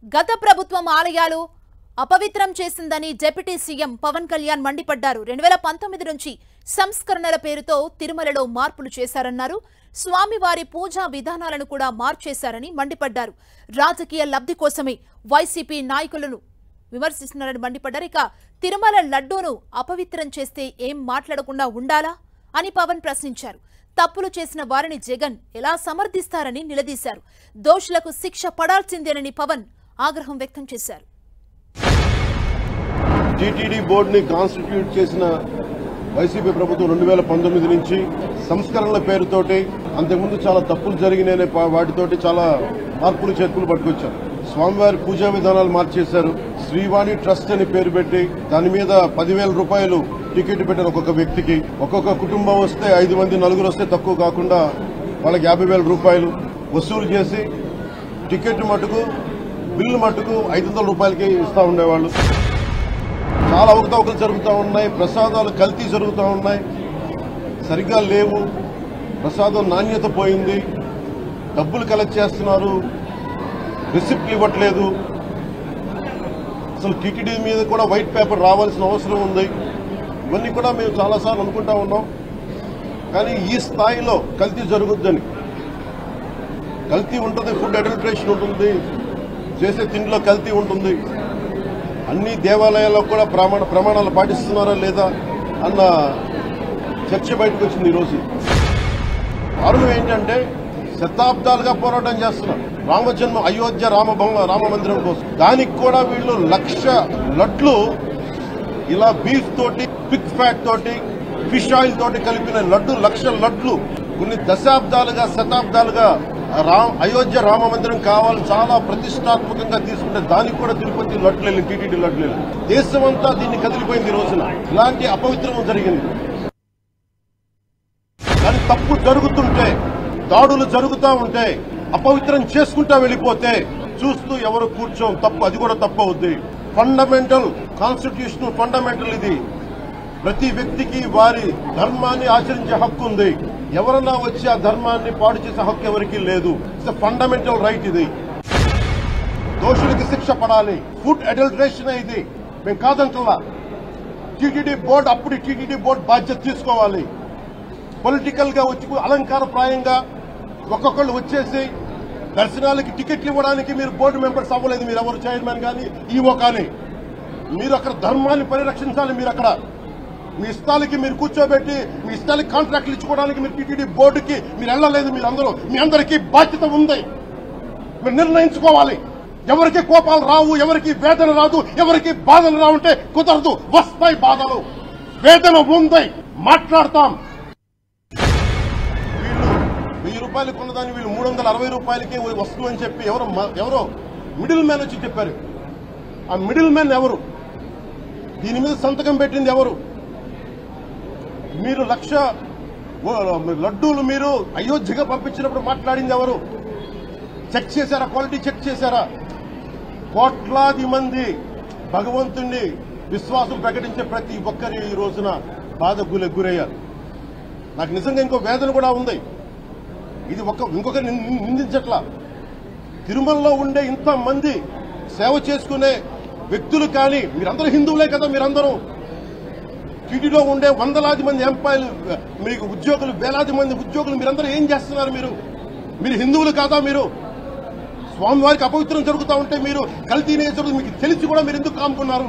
గత ప్రభుత్వం ఆలయాలు అపవిత్రం చేసిందని డిప్యూటీ సీఎం పవన్ కళ్యాణ్ మండిపడ్డారు. 2019 నుంచి సంస్కరణల పేరుతో తిరుమలలో మార్పులు చేశారన్నారు. స్వామివారి పూజా విధానాలను కూడా మార్చేశారని మండిపడ్డారు. రాజకీయ లబ్ధి కోసమే వైసీపీ నాయకులను విమర్శిస్తున్నారని మండిపడ్డారు. ఇక తిరుమల లడ్డూను అపవిత్రం చేస్తే ఏం మాట్లాడకుండా ఉండాలా అని పవన్ ప్రశ్నించారు. తప్పులు చేసిన వారిని జగన్ ఎలా సమర్థిస్తారని నిలదీశారు. దోషులకు శిక్ష పడాల్సిందేనని పవన్ ఆగ్రహం వ్యక్తం చేశారు. టీటీడీ బోర్డుని కాన్స్టిట్యూట్ చేసిన వైసీపీ ప్రభుత్వం 2019 నుంచి సంస్కరణల పేరుతోటి అంతకుముందు చాలా తప్పులు జరిగినాయనే వాటితోటి చాలా మార్పులు చేర్పులు పట్టుకొచ్చారు. స్వామివారి పూజా విధానాలు మార్చేశారు. శ్రీవాణి ట్రస్ట్ అని పేరు పెట్టి దాని మీద 10,000 రూపాయలు టికెట్ పెట్టారు. ఒక్కొక్క వ్యక్తికి, ఒక్కొక్క కుటుంబం వస్తే 5 మంది నలుగురు వస్తే తక్కువ కాకుండా వాళ్ళకి 50,000 రూపాయలు వసూలు చేసి టికెట్ మటుకు బిల్లు మటుకు 500 రూపాయలకి ఇస్తా ఉండేవాళ్ళు. చాలా అవకతవకలు జరుగుతూ ఉన్నాయి. ప్రసాదాలు కల్తీ జరుగుతూ ఉన్నాయి. సరిగ్గా లేవు. ప్రసాదం నాణ్యత పోయింది. డబ్బులు కలెక్ట్ చేస్తున్నారు. రిసిప్ట్లు ఇవ్వట్లేదు. అసలు టీటీడీ మీద కూడా వైట్ పేపర్ రావాల్సిన అవసరం ఉంది. ఇవన్నీ కూడా మేము చాలాసార్లు అనుకుంటా ఉన్నాం. కానీ ఈ స్థాయిలో కల్తీ జరుగుద్దని, కల్తీ ఉంటుంది, ఫుడ్ అడల్టరేషన్ ఉంటుంది, చేసే తిండిలో కల్తీ ఉంటుంది, అన్ని దేవాలయాల్లో కూడా ప్రమాణాలు పాటిస్తున్నారా లేదా అన్న చర్చ బయటకు వచ్చింది ఈరోజు. కారణం ఏంటంటే శతాబ్దాలుగా పోరాటం చేస్తున్నారు రామజన్మ అయోధ్య రామ మందిరం కోసం. దానికి కూడా వీళ్ళు 1,00,000 లడ్లు ఇలా బీఫ్ తోటి, పిగ్ ఫ్యాట్ తోటి, ఫిష్ ఆయిల్ తోటి కలిపిన లడ్డు 1,00,000 లడ్లు కొన్ని దశాబ్దాలుగా శతాబ్దాలుగా అయోధ్య రామ మందిరం కావాలి చాలా ప్రతిష్టాత్మకంగా తీసుకుంటే దానికి కూడా తిరుపతి లడ్లు వెళ్ళి, టీటీడీ లడ్లు వెళ్ళి, దేశమంతా దీన్ని కదిలిపోయింది. ఈ రోజున ఇలాంటి అపవిత్రం జరిగింది. కానీ తప్పు జరుగుతుంటే, దాడులు జరుగుతూ ఉంటే, అపవిత్రం చేసుకుంటా వెళ్ళిపోతే చూస్తూ ఎవరు కూర్చోం. తప్పు, అది కూడా తప్పు అవుద్ది. ఫండమెంటల్ కాన్స్టిట్యూషనల్ ఫండమెంటల్ ఇది. ప్రతి వ్యక్తికి వారి ధర్మాన్ని ఆచరించే హక్కు ఉంది. ఎవరన్నా వచ్చి ఆ ధర్మాన్ని పాడు చేసే హక్కు ఎవరికీ లేదు. ఇట్స్ ఫండమెంటల్ రైట్ ఇది. దోషులకి శిక్ష పడాలి. ఫుడ్ అడల్టరేషన్ ఇది మేము కాదంటలా. టీటీడీ బోర్డు అప్పుడు టీటీడీ బోర్డు బాధ్యత తీసుకోవాలి. పొలిటికల్ గా వచ్చి అలంకారప్రాయంగా ఒక్కొక్కళ్ళు వచ్చేసి దర్శనాలకి టికెట్లు ఇవ్వడానికి మీరు బోర్డు మెంబర్స్ అవ్వలేదు. మీరు ఎవరు చైర్మన్ కానీ ఈవో కానీ, మీరు అక్కడ ధర్మాన్ని పరిరక్షించాలి. మీరు అక్కడ మీ ఇష్టాలకి మీరు కూర్చోబెట్టి మీ ఇష్టాలకి కాంట్రాక్ట్లు ఇచ్చుకోవడానికి మీరు టీటీడీ బోర్డుకి మీరు వెళ్ళలేదు. మీరు అందరూ, మీ అందరికీ బాధ్యత ఉంది. మీరు నిర్ణయించుకోవాలి. ఎవరికి కోపాలు రావు, ఎవరికి వేదన రాదు, ఎవరికి బాధలు రావుంటే కుదరదు. వస్తాయి బాధలు, వేదన ఉంది, మాట్లాడతాం. వీళ్ళు 1,000 రూపాయలు కొన్నదాన్ని వీళ్ళు 360 రూపాయలకి వస్తువు అని చెప్పి ఎవరో మిడిల్ మ్యాన్ వచ్చి చెప్పారు. ఆ మిడిల్ మ్యాన్ ఎవరు? దీని మీద సంతకం పెట్టింది ఎవరు? మీరు 1,00,000 లడ్డూలు మీరు అయోధ్యగా పంపించినప్పుడు మాట్లాడింది ఎవరు? చెక్ చేశారా? క్వాలిటీ చెక్ చేశారా? కోట్లాది మంది భగవంతుణ్ణి విశ్వాసం ప్రకటించే ప్రతి ఒక్కరి ఈ రోజున బాధకు గురయ్యారు. నాకు నిజంగా ఇంకో వేదన కూడా ఉంది. ఇది ఇంకొకరిని నిందించట్లా. తిరుమలలో ఉండే ఇంతమంది సేవ చేసుకునే వ్యక్తులు కానీ, మీరందరూ హిందువులే కదా. మీరందరూ టీటీడీలో ఉండే వందలాది మంది ఎంప్లాయీలు, మీకు ఉద్యోగులు, వేలాది మంది ఉద్యోగులు, మీరందరూ ఏం చేస్తున్నారు? మీరు హిందువులు కాదా? మీరు స్వామివారికి అపవిత్రం జరుగుతూ ఉంటే మీరు కల్తీనే జరుగుతుంది మీకు తెలిసి కూడా మీరు ఎందుకు కాముకున్నారు?